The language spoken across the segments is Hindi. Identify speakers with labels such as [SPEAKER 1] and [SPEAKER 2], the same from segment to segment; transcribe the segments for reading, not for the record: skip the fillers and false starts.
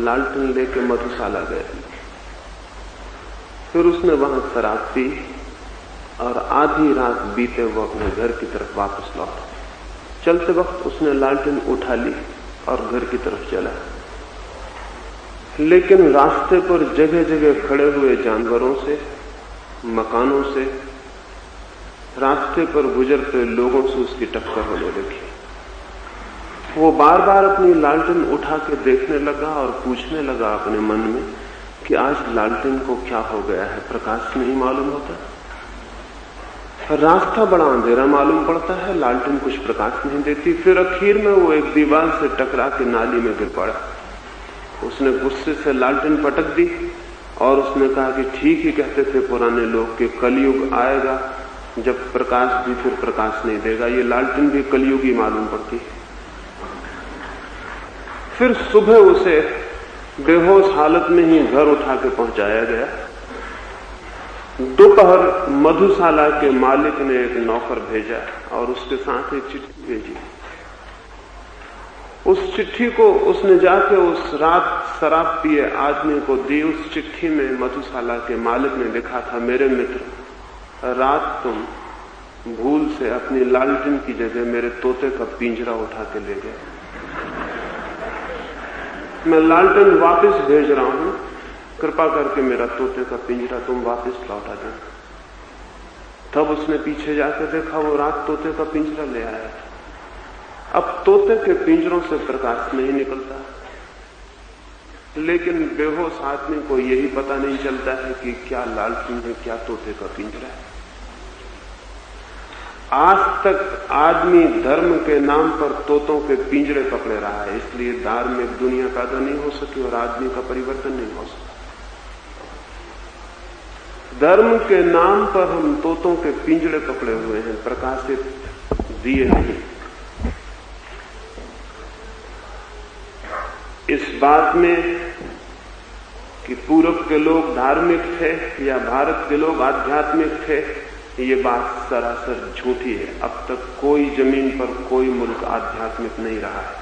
[SPEAKER 1] लालटेन लेके मधुशाला गया। फिर उसने वहां शराब पी और आधी रात बीते वो अपने घर की तरफ वापस लौटा। चलते वक्त उसने लालटेन उठा ली और घर की तरफ चला, लेकिन रास्ते पर जगह जगह खड़े हुए जानवरों से, मकानों से, रास्ते पर गुजरते लोगों से उसकी टक्कर होने लगी। वो बार बार अपनी लालटेन उठा के देखने लगा और पूछने लगा अपने मन में कि आज लालटेन को क्या हो गया है, प्रकाश नहीं मालूम होता, रास्ता बड़ा अंधेरा मालूम पड़ता है, लालटेन कुछ प्रकाश नहीं देती। फिर आखिर में वो एक दीवार से टकरा के नाली में गिर पड़ा। उसने गुस्से से लालटेन पटक दी और उसने कहा कि ठीक ही कहते थे पुराने लोग कि कलयुग आएगा जब प्रकाश भी फिर प्रकाश नहीं देगा। ये लालटेन भी कलयुग ही मालूम पड़ती है। फिर सुबह उसे बेहोश हालत में ही घर उठा के पहुंचाया गया। दोपहर मधुशाला के मालिक ने एक नौकर भेजा और उसके साथ एक चिट्ठी भेजी। उस चिट्ठी को उसने जाके उस रात शराब पिए आदमी को दी। उस चिट्ठी में मधुशाला के मालिक ने लिखा था, मेरे मित्र, रात तुम भूल से अपनी लालटेन की जगह मेरे तोते का पिंजरा उठा के ले गए। मैं लालटेन वापस भेज रहा हूं, कृपा करके मेरा तोते का पिंजरा तुम वापस लौटा देना। तब उसने पीछे जाकर देखा, वो रात तोते का पिंजरा ले आया था। अब तोते के पिंजरों से प्रकाश नहीं निकलता, लेकिन बेहोश आदमी को यही पता नहीं चलता है कि क्या लालटेन है, क्या तोते का पिंजरा है। आज तक आदमी धर्म के नाम पर तोतों के पिंजरे पकड़े रहा है, इसलिए धार्मिक दुनिया पैदा नहीं हो सकी और आदमी का परिवर्तन नहीं हो सका। धर्म के नाम पर हम तोतों के पिंजरे पकड़े हुए हैं, प्रकाशित दिए नहीं। इस बात में कि पूरब के लोग धार्मिक थे या भारत के लोग आध्यात्मिक थे, ये बात सरासर झूठी है। अब तक कोई जमीन पर कोई मुल्क आध्यात्मिक नहीं रहा है।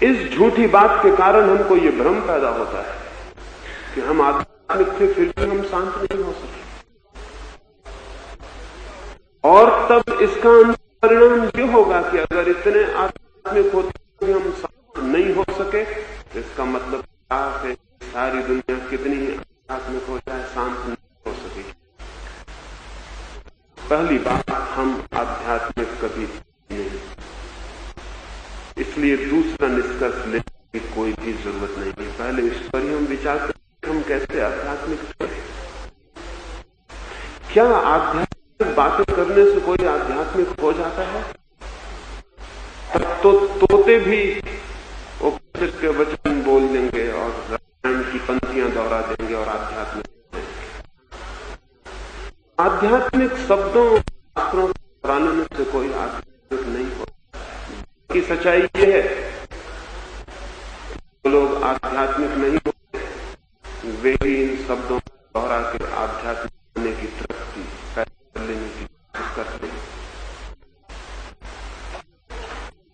[SPEAKER 1] इस झूठी बात के कारण हमको ये भ्रम पैदा होता है कि हम आध्यात्मिक थे फिर भी हम शांत नहीं हो सके, और तब इसका परिणाम ये होगा कि अगर इतने आध्यात्मिक होते भी हम शांत नहीं हो सके, तो इसका मतलब क्या है, सारी दुनिया कितनी ही आध्यात्मिक हो जाए शांत नहीं हो सकेगी। पहली बात, हम आध्यात्मिक कभी नहीं, इसलिए दूसरा निष्कर्ष लेने की कोई भी जरूरत नहीं है। पहले इस पर ही हम विचार करें हम कैसे आध्यात्मिक थे। क्या आध्यात्मिक बातें करने से कोई आध्यात्मिक हो जाता है? तब तो तोते भी उपनिषद के वचन बोल देंगे और रामायण की पंक्तियां दोहरा देंगे और आध्यात्मिक शब्दों शास्त्रों प्राणन से कोई आध्यात्मिक नहीं होता। की सच्चाई ये है, जो लोग आध्यात्मिक नहीं होते वे ही इन शब्दों को दोहरा के आध्यात्मिक होने की तृप्ति पैदा लेने की कोशिश करते हैं।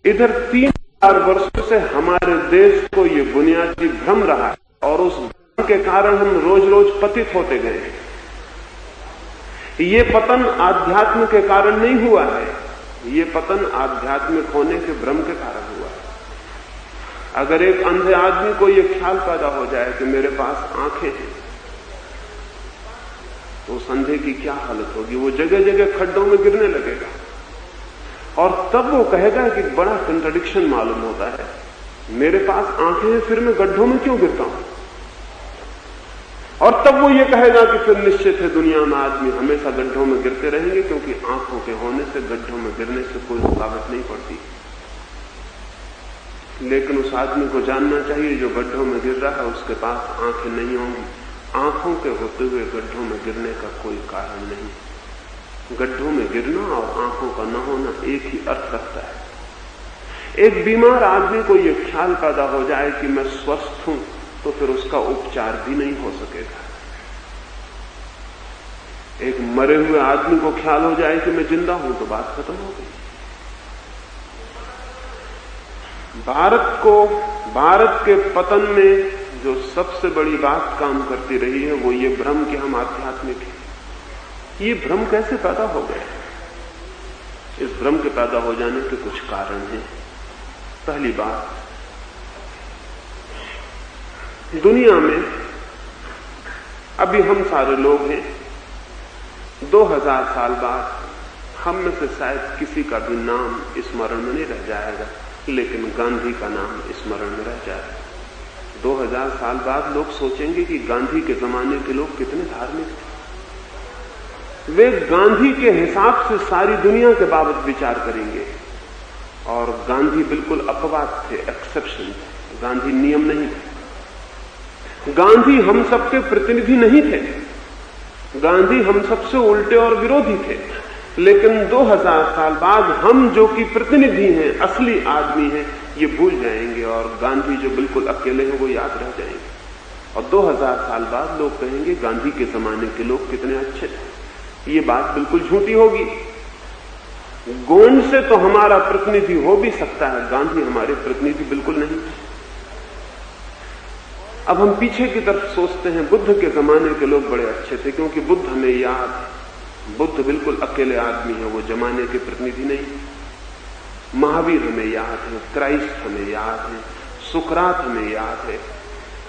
[SPEAKER 1] इधर 3000 वर्षों से हमारे देश को ये बुनियादी भ्रम रहा है और उस भ्रम के कारण हम रोज रोज पतित होते गए हैं। ये पतन आध्यात्म के कारण नहीं हुआ है, ये पतन आध्यात्मिक होने के भ्रम के कारण हुआ है। अगर एक अंधे आदमी को यह ख्याल पैदा हो जाए कि मेरे पास आंखें हैं, तो उस अंधे की क्या हालत होगी? वो जगह जगह खड्डों में गिरने लगेगा और तब वो कहेगा कि बड़ा कंट्राडिक्शन मालूम होता है, मेरे पास आंखें हैं फिर मैं गड्ढों में क्यों गिरता हूं? और तब वो ये कहेगा कि फिर निश्चित है दुनिया में आदमी हमेशा गड्ढों में गिरते रहेंगे, क्योंकि आंखों के होने से गड्ढों में गिरने से कोई रुकावट नहीं पड़ती। लेकिन उस आदमी को जानना चाहिए जो गड्ढों में गिर रहा है उसके पास आंखें नहीं होंगी। आंखों के होते हुए गड्ढों में गिरने का कोई कारण नहीं। गड्ढों में गिरना और आंखों का न होना एक ही अर्थ रखता है। एक बीमार आदमी को यह ख्याल पैदा हो जाए कि मैं स्वस्थ हूं, तो फिर उसका उपचार भी नहीं हो सकेगा। एक मरे हुए आदमी को ख्याल हो जाए कि मैं जिंदा हूं, तो बात खत्म हो गई। भारत को भारत के पतन में जो सबसे बड़ी बात काम करती रही है वो ये भ्रम कि हम आध्यात्मिक हैं। ये भ्रम कैसे पैदा हो गए? इस भ्रम के पैदा हो जाने के कुछ कारण हैं। पहली बात, दुनिया में अभी हम सारे लोग हैं, 2000 साल बाद हम में से शायद किसी का भी नाम स्मरण में नहीं रह जाएगा, लेकिन गांधी का नाम स्मरण में रह जाएगा। 2000 साल बाद लोग सोचेंगे कि गांधी के जमाने के लोग कितने धार्मिक थे। वे गांधी के हिसाब से सारी दुनिया के बाबत विचार करेंगे, और गांधी बिल्कुल अपवाद थे, एक्सेप्शन थे। गांधी नियम नहीं थे। गांधी हम सबके प्रतिनिधि नहीं थे। गांधी हम सबसे उल्टे और विरोधी थे। लेकिन 2000 साल बाद हम जो कि प्रतिनिधि हैं, असली आदमी हैं, ये भूल जाएंगे, और गांधी जो बिल्कुल अकेले हैं वो याद रह जाएंगे। और 2000 साल बाद लोग कहेंगे गांधी के जमाने के लोग कितने अच्छे थे। ये बात बिल्कुल झूठी होगी। गोंड से तो हमारा प्रतिनिधि हो भी सकता है, गांधी हमारे प्रतिनिधि बिल्कुल नहीं। अब हम पीछे की तरफ सोचते हैं, बुद्ध के जमाने के लोग बड़े अच्छे थे, क्योंकि बुद्ध हमें याद है। बुद्ध बिल्कुल अकेले आदमी है, वो जमाने के प्रतिनिधि नहीं। महावीर हमें याद है, क्राइस्ट हमें याद है, सुकरात हमें याद है,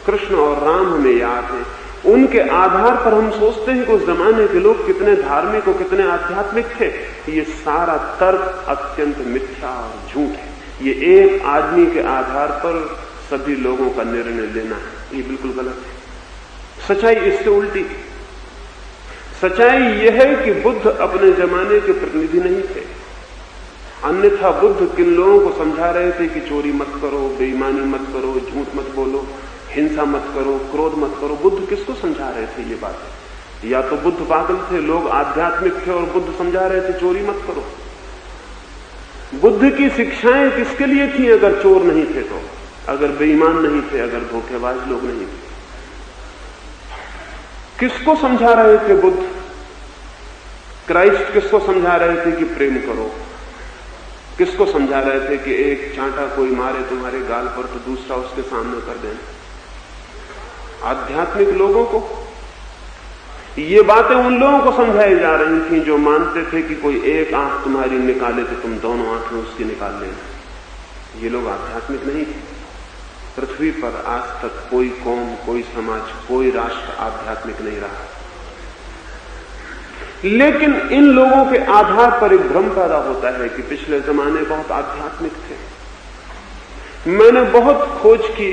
[SPEAKER 1] कृष्ण और राम हमें याद है। उनके आधार पर हम सोचते हैं कि उस जमाने के लोग कितने धार्मिक और कितने आध्यात्मिक थे। ये सारा तर्क अत्यंत मिथ्या और झूठ है। ये एक आदमी के आधार पर सभी लोगों का निर्णय लेना है, ये बिल्कुल गलत है। सच्चाई इससे उल्टी। सच्चाई यह है कि बुद्ध अपने जमाने के प्रतिनिधि नहीं थे। अन्यथा बुद्ध किन लोगों को समझा रहे थे कि चोरी मत करो, बेईमानी मत करो, झूठ मत बोलो, हिंसा मत करो, क्रोध मत करो। बुद्ध किसको समझा रहे थे ये बात? या तो बुद्ध पागल थे, लोग आध्यात्मिक थे, और बुद्ध समझा रहे थे चोरी मत करो। बुद्ध की शिक्षाएं किसके लिए थी अगर चोर नहीं थे तो? अगर बेईमान नहीं थे, अगर धोखेबाज लोग नहीं थे? किसको समझा रहे थे बुद्ध? क्राइस्ट किसको समझा रहे थे कि प्रेम करो? किसको समझा रहे थे कि एक चांटा कोई मारे तुम्हारे गाल पर तो दूसरा उसके सामने कर देना? आध्यात्मिक लोगों को। ये बातें उन लोगों को समझाई जा रही थी जो मानते थे कि कोई एक आंख तुम्हारी निकाले तो तुम दोनों आंखें उसकी निकाल लेना। ये लोग आध्यात्मिक नहीं थे। पृथ्वी पर आज तक कोई कौम, कोई समाज, कोई राष्ट्र आध्यात्मिक नहीं रहा। लेकिन इन लोगों के आधार पर एक भ्रम पैदा होता है कि पिछले जमाने बहुत आध्यात्मिक थे। मैंने बहुत खोज की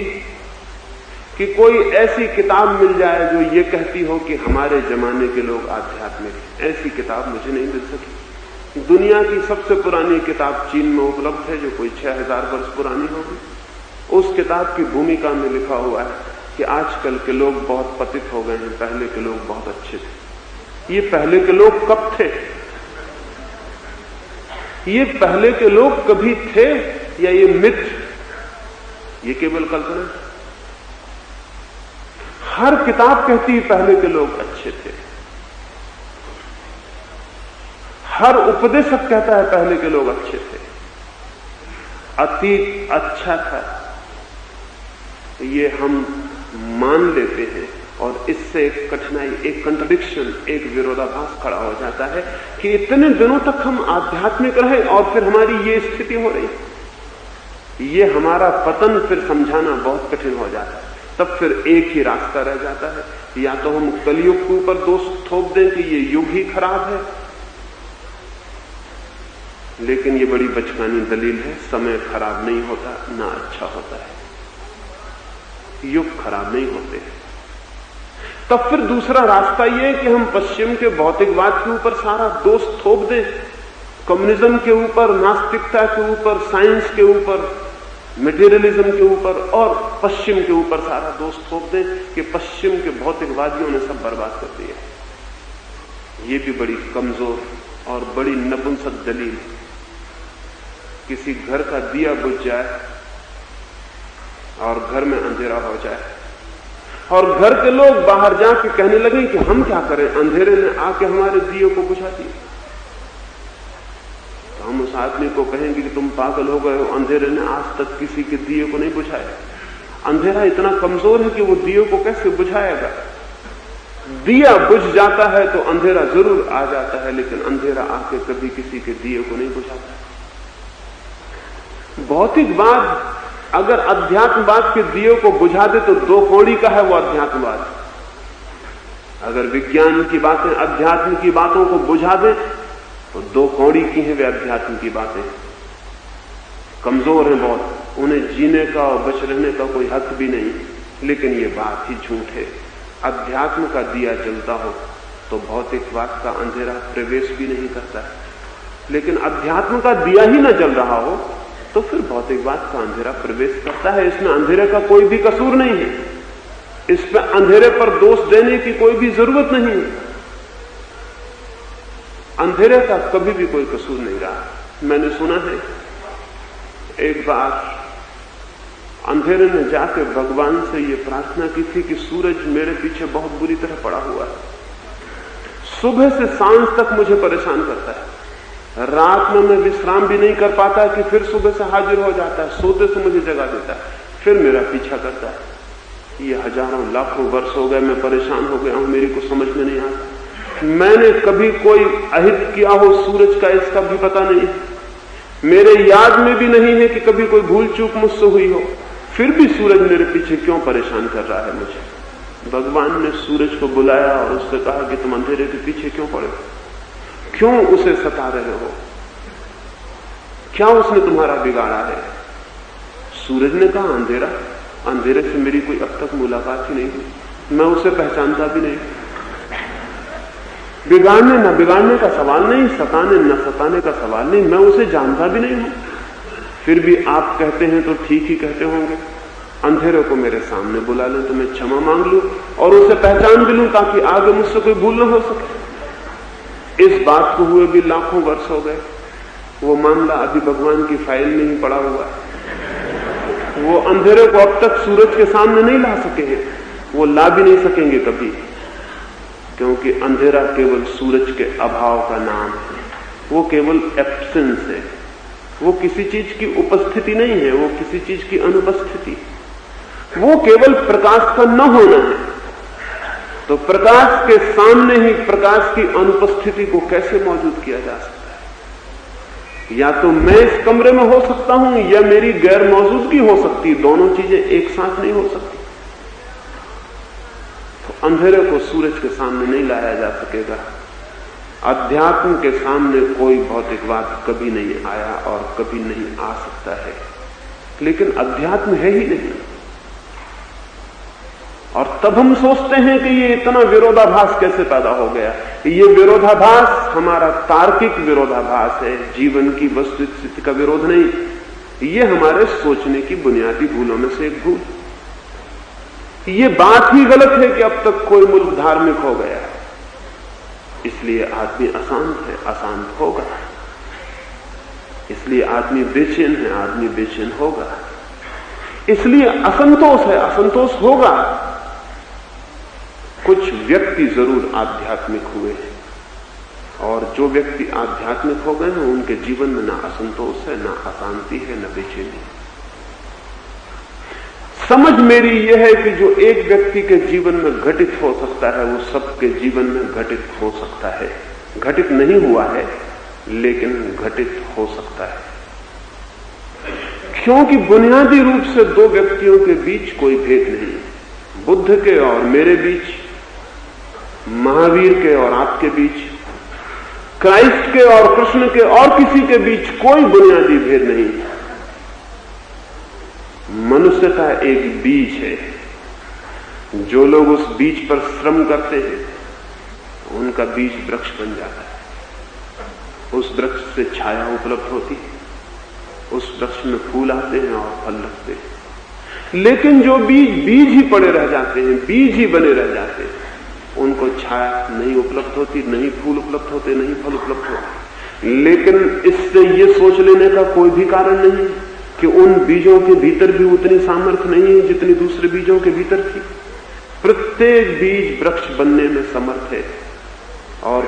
[SPEAKER 1] कि कोई ऐसी किताब मिल जाए जो ये कहती हो कि हमारे जमाने के लोग आध्यात्मिक हैं। ऐसी किताब मुझे नहीं मिल सकी। दुनिया की सबसे पुरानी किताब चीन में उपलब्ध है, जो कोई 6000 वर्ष पुरानी होगी। उस किताब की भूमिका में लिखा हुआ है कि आजकल के लोग बहुत पतित हो गए हैं, पहले के लोग बहुत अच्छे थे। ये पहले के लोग कब थे? ये पहले के लोग कभी थे या ये मिथ? ये केवल कल्पना है। हर किताब कहती है पहले के लोग अच्छे थे। हर उपदेशक कहता है पहले के लोग अच्छे थे, अतीत अच्छा था। ये हम मान लेते हैं, और इससे एक कठिनाई, एक कंट्रडिक्शन, एक विरोधाभास खड़ा हो जाता है कि इतने दिनों तक हम आध्यात्मिक रहे और फिर हमारी ये स्थिति हो रही। ये हमारा पतन फिर समझाना बहुत कठिन हो जाता है। तब फिर एक ही रास्ता रह जाता है, या तो हम कलयुग के ऊपर दोष थोप दें कि ये युग ही खराब है, लेकिन ये बड़ी बचकानी दलील है। समय खराब नहीं होता, ना अच्छा होता है। युग खराब नहीं होते। तब फिर दूसरा रास्ता यह है कि हम पश्चिम के भौतिकवाद के ऊपर सारा दोष थोप दें, कम्युनिज्म के ऊपर, नास्तिकता के ऊपर, साइंस के ऊपर, मटेरियलिज्म के ऊपर, और पश्चिम के ऊपर सारा दोष थोप दें कि पश्चिम के भौतिकवादियों ने सब बर्बाद कर दिया। ये भी बड़ी कमजोर और बड़ी नपुंसक दलील। किसी घर का दिया बुझ जाए और घर में अंधेरा हो जाए, और घर के लोग बाहर जाके कहने लगे कि हम क्या करें, अंधेरे ने आके हमारे दिए को बुझा दिया, तो हम उस आदमी को कहेंगे कि तुम पागल हो गए हो, अंधेरे ने आज तक किसी के दिए को नहीं बुझाया। अंधेरा इतना कमजोर है कि वो दिए को कैसे बुझाएगा। दिया बुझ जाता है तो अंधेरा जरूर आ जाता है, लेकिन अंधेरा आके कभी किसी के दिए को नहीं बुझाता। भौतिकवाद अगर अध्यात्मवाद के दिए को बुझा दे तो दो कौड़ी का है वो अध्यात्मवाद। अगर विज्ञान की बातें अध्यात्म की बातों को बुझा दे तो दो कौड़ी की हैं वे अध्यात्म की बातें। कमजोर हैं बहुत, उन्हें जीने का और बच रहने का कोई हक भी नहीं। लेकिन ये बात ही झूठ है। अध्यात्म का दिया जलता हो तो भौतिकवाद का अंधेरा प्रवेश भी नहीं करता है, लेकिन अध्यात्म का दिया ही ना जल रहा हो तो फिर भौतिकवाद का अंधेरा प्रवेश करता है। इसमें अंधेरे का कोई भी कसूर नहीं है, इस पर अंधेरे पर दोष देने की कोई भी जरूरत नहीं है। अंधेरे का कभी भी कोई कसूर नहीं रहा। मैंने सुना है एक बार अंधेरे ने जाकर भगवान से ये प्रार्थना की थी कि सूरज मेरे पीछे बहुत बुरी तरह पड़ा हुआ है, सुबह से सांझ तक मुझे परेशान करता है, रात में मैं विश्राम भी नहीं कर पाता कि फिर सुबह से हाजिर हो जाता है, सोते से मुझे जगा देता है, फिर मेरा पीछा करता है। ये हजारों लाखों वर्ष हो गए, मैं परेशान हो गया हूं, मेरी को समझ में नहीं आता। मैंने कभी कोई अहित किया हो सूरज का, इसका भी पता नहीं, मेरे याद में भी नहीं है कि कभी कोई भूल चूक मुझसे हुई हो, फिर भी सूरज मेरे पीछे क्यों परेशान कर रहा है मुझे। भगवान ने सूरज को बुलाया और उससे कहा कि तुम अंधेरे के पीछे क्यों पड़े, क्यों उसे सता रहे हो, क्या उसने तुम्हारा बिगाड़ा है। सूरज ने कहा अंधेरा, अंधेरे से मेरी कोई अब तक मुलाकात ही नहीं हुई, मैं उसे पहचानता भी नहीं। बिगाड़ने न बिगाड़ने का सवाल नहीं, सताने न सताने का सवाल नहीं, मैं उसे जानता भी नहीं हूं। फिर भी आप कहते हैं तो ठीक ही कहते होंगे, अंधेरे को मेरे सामने बुला लें तो मैं क्षमा मांग लूं और उसे पहचान भी लूं ताकि आगे मुझसे कोई भूल न हो सके। इस बात को हुए भी लाखों वर्ष हो गए, वो मामला अभी भगवान की फाइल में ही पड़ा हुआ है। वो अंधेरे को अब तक सूरज के सामने नहीं ला सके हैं, वो ला भी नहीं सकेंगे कभी, क्योंकि अंधेरा केवल सूरज के अभाव का नाम है, वो केवल एब्सेंस है, वो किसी चीज की उपस्थिति नहीं है, वो किसी चीज की अनुपस्थिति, वो केवल प्रकाश का न होना है। तो प्रकाश के सामने ही प्रकाश की अनुपस्थिति को कैसे मौजूद किया जा सकता है। या तो मैं इस कमरे में हो सकता हूं या मेरी गैर मौजूदगी हो सकती, दोनों चीजें एक साथ नहीं हो सकती। तो अंधेरे को सूरज के सामने नहीं लाया जा सकेगा। अध्यात्म के सामने कोई भौतिकवाद कभी नहीं आया और कभी नहीं आ सकता है, लेकिन अध्यात्म है ही नहीं। और तब हम सोचते हैं कि ये इतना विरोधाभास कैसे पैदा हो गया। ये विरोधाभास हमारा तार्किक विरोधाभास है, जीवन की वस्तुस्थिति का विरोध नहीं। ये हमारे सोचने की बुनियादी भूलों में से एक भूल। ये बात ही गलत है कि अब तक कोई मुल्क धार्मिक हो गया है, इसलिए आदमी अशांत है, अशांत होगा। इसलिए आदमी बेचैन है, आदमी बेचैन होगा। इसलिए असंतोष है, असंतोष होगा। कुछ व्यक्ति जरूर आध्यात्मिक हुए हैं, और जो व्यक्ति आध्यात्मिक हो गए हैं उनके जीवन में ना असंतोष है, ना अशांति है, ना बेचैनी। समझ मेरी यह है कि जो एक व्यक्ति के जीवन में घटित हो सकता है वो सबके जीवन में घटित हो सकता है। घटित नहीं हुआ है लेकिन घटित हो सकता है, क्योंकि बुनियादी रूप से दो व्यक्तियों के बीच कोई भेद नहीं। बुद्ध के और मेरे बीच, महावीर के और आपके बीच, क्राइस्ट के और कृष्ण के और किसी के बीच कोई बुनियादी भेद नहीं। मनुष्यता एक बीज है, जो लोग उस बीज पर श्रम करते हैं उनका बीज वृक्ष बन जाता है। उस वृक्ष से छाया उपलब्ध होती है, उस वृक्ष में फूल आते हैं और फल लगते हैं। लेकिन जो बीज ही पड़े रह जाते हैं, बीज ही बने रह जाते हैं, उनको छाया नहीं उपलब्ध होती, नहीं फूल उपलब्ध होते, नहीं फल उपलब्ध होते। लेकिन इससे ये सोच लेने का कोई भी कारण नहीं कि उन बीजों के भीतर भी उतनी सामर्थ्य नहीं है जितनी दूसरे बीजों के भीतर थी। प्रत्येक बीज वृक्ष बनने में समर्थ है और